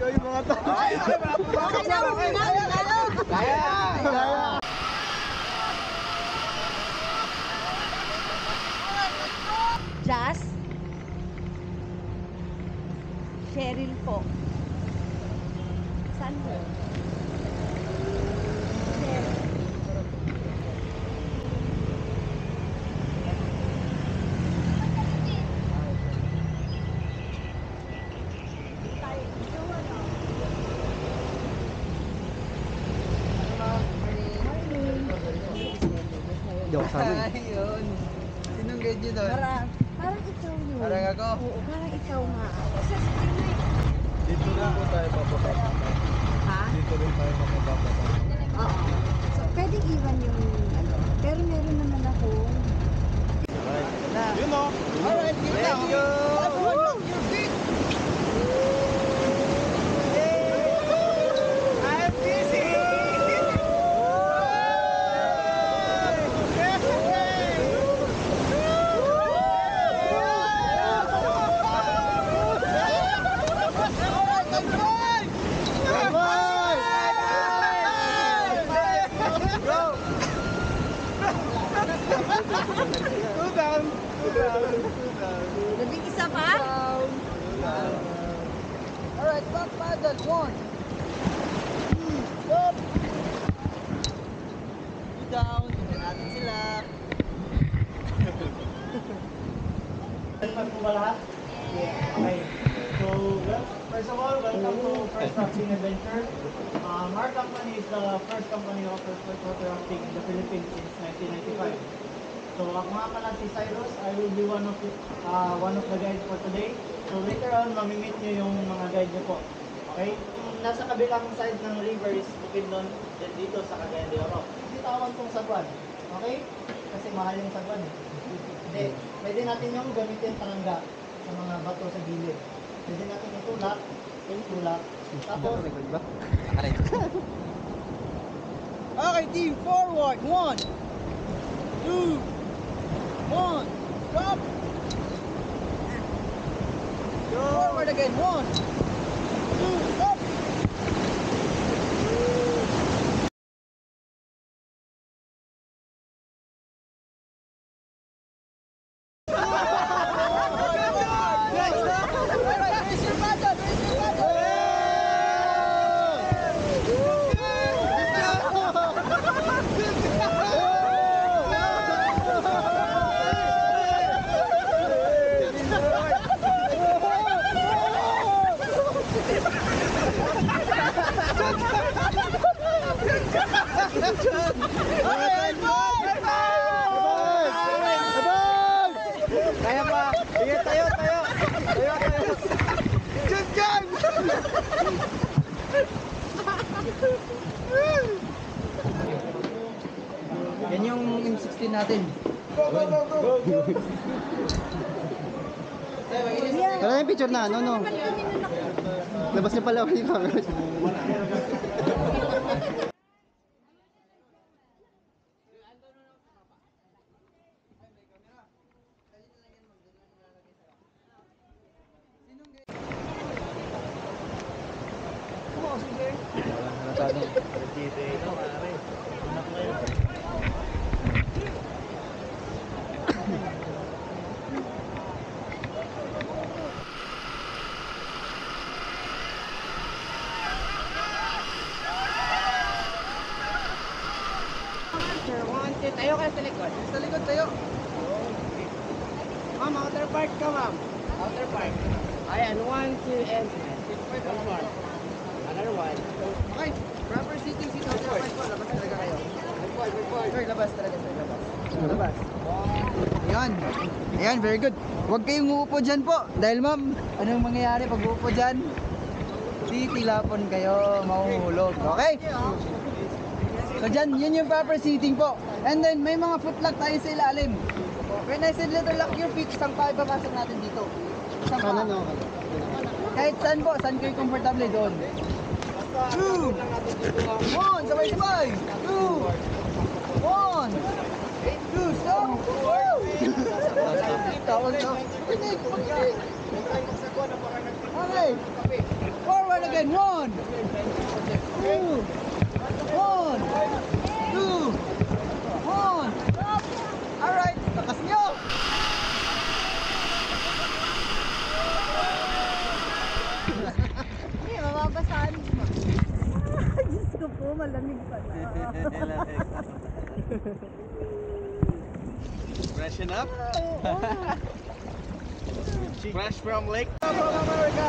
Kayo mga tao. Okay na, okay na. Kaya. Jazz. Cheryl po. Saan po? Cheryl. Joke sa amin. Ayun. Sinong guide nyo doon? Parang ikaw yun. Parang ako? Oo, parang ikaw nga. Dito rin po tayo bababa. Ha? Dito rin tayo bababa. Oo. So, pwede iwan yung ano. Pero meron naman ako. Yun o. Alright, give it Thank you. Look your feet. I'm busy. Labing isa pa? Alright, back paddle. 1. Stop. Down. Tingnan natin sila. Welcome po ba lahat? Yeah. Okay. So, first of all, welcome to First Rafting Adventure. Our company is the first company of water rafting in the Philippines since 1995. So, ako nga pala si Cyrus. I will be one of the guides for today. So, later on, mamimit nyo yung mga guide nyo po. Okay? Nasa kabilang side ng river is Bukidnon, then dito sa Cagayan de Oro. Bitawan tong sagwan. Okay? Kasi mahal yung sagwan eh. Hindi. Pwede natin yung gamitin palangga sa mga bato sa gilid. Pwede natin itulak. Tapos, Okay, team, forward. 1, 2, 1. Stop. Forward again. 1, 2, stop. kaya pa! Sige, tayo! Diyan! Yan yung M16 natin. Go! Wala yung picture na, no? Labas niyo pala yung camera. Tayo kayo sa likod. Sa likod tayo. Ma'am, outer part ka, ma'am. Outer part. Ayan, 1, 2, and 1 more. Another one. Okay, proper seating seat outer part po. Labas talaga kayo. Sir, labas talaga, sir. Labas. Ayan. Ayan, very good. Huwag kayong uupo dyan po. Dahil ma'am, anong mangyayari pag uupo dyan? Titilapon kayo, mahuhulog. Okay? So dyan, yun yung proper seating po. And then, may mga footlock tayo sa ilalim. When I said little lock your feet, isang pa ipapasok natin dito. Isang pa. Kahit saan po, saan kayo komportable doon. 2, 1, sabay-sabay. 2, 1, 2, stop. Tawag na. Okay. Forward again. again. 1, 2, 1, 2, 1. Alright, lakas nyo. Hindi, mababasahan mo. Diyos ko po, malamig pala. Freshen up. Fresh from lake. America.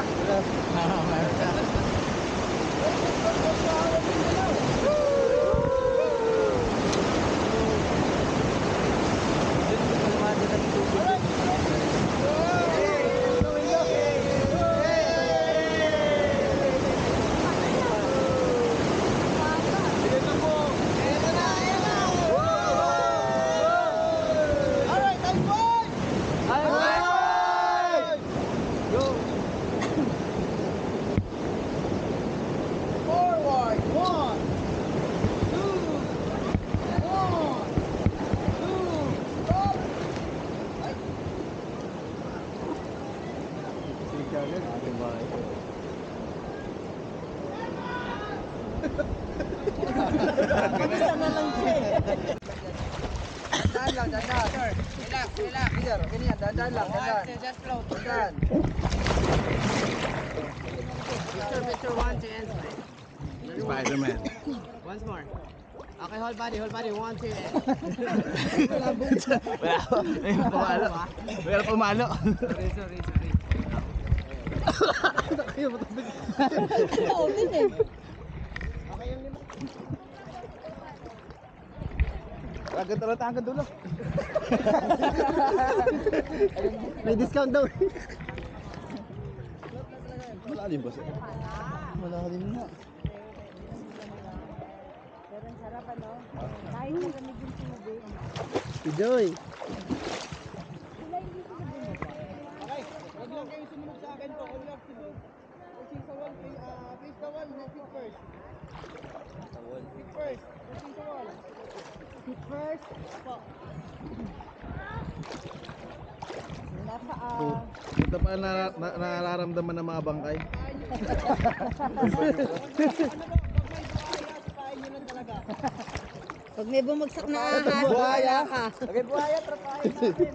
Basta na lang siya. Dahan lang, dahan. Relax, relax. Peter, ganyan, dahan lang, dahan. Just float. Dahan. Picture 1 to end. Spider-Man. Once more. Okay, hold body, 1, 2, end. Wala. Wala pumalo. Sorry. Oo, din eh. Hanggang dulo. May discount daw. Wala din boss. Wala din nga. Pero ang sarap ano? Kahit malamig yung tubig. Si Joy. Sila hindi sila bumili. Okay, wag lang kayo sumunod sa akin po. All you have to do, facing sa wall, face the wall, no feet first. Feet first, facing sa wall. Feet first. Po. Nasa Ito pa nararamdaman ng mga bangkay. Sipain nyo lang talaga. pag may bumagsak na ahas, Buhaya. wala ka. Okay, buhaya, trapahin natin.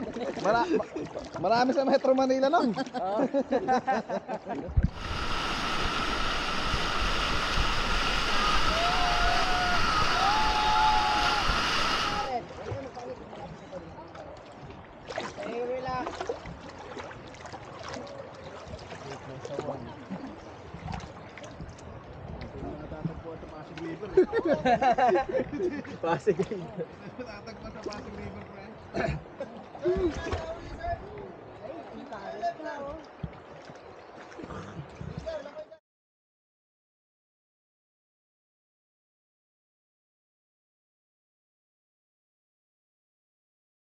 Marami sa Metro Manila nun. Hey, relax. Natatagpuan sa Pasig River. Pasig. Natatagpuan sa Pasig River, friend. Ay, ang tarik na oh.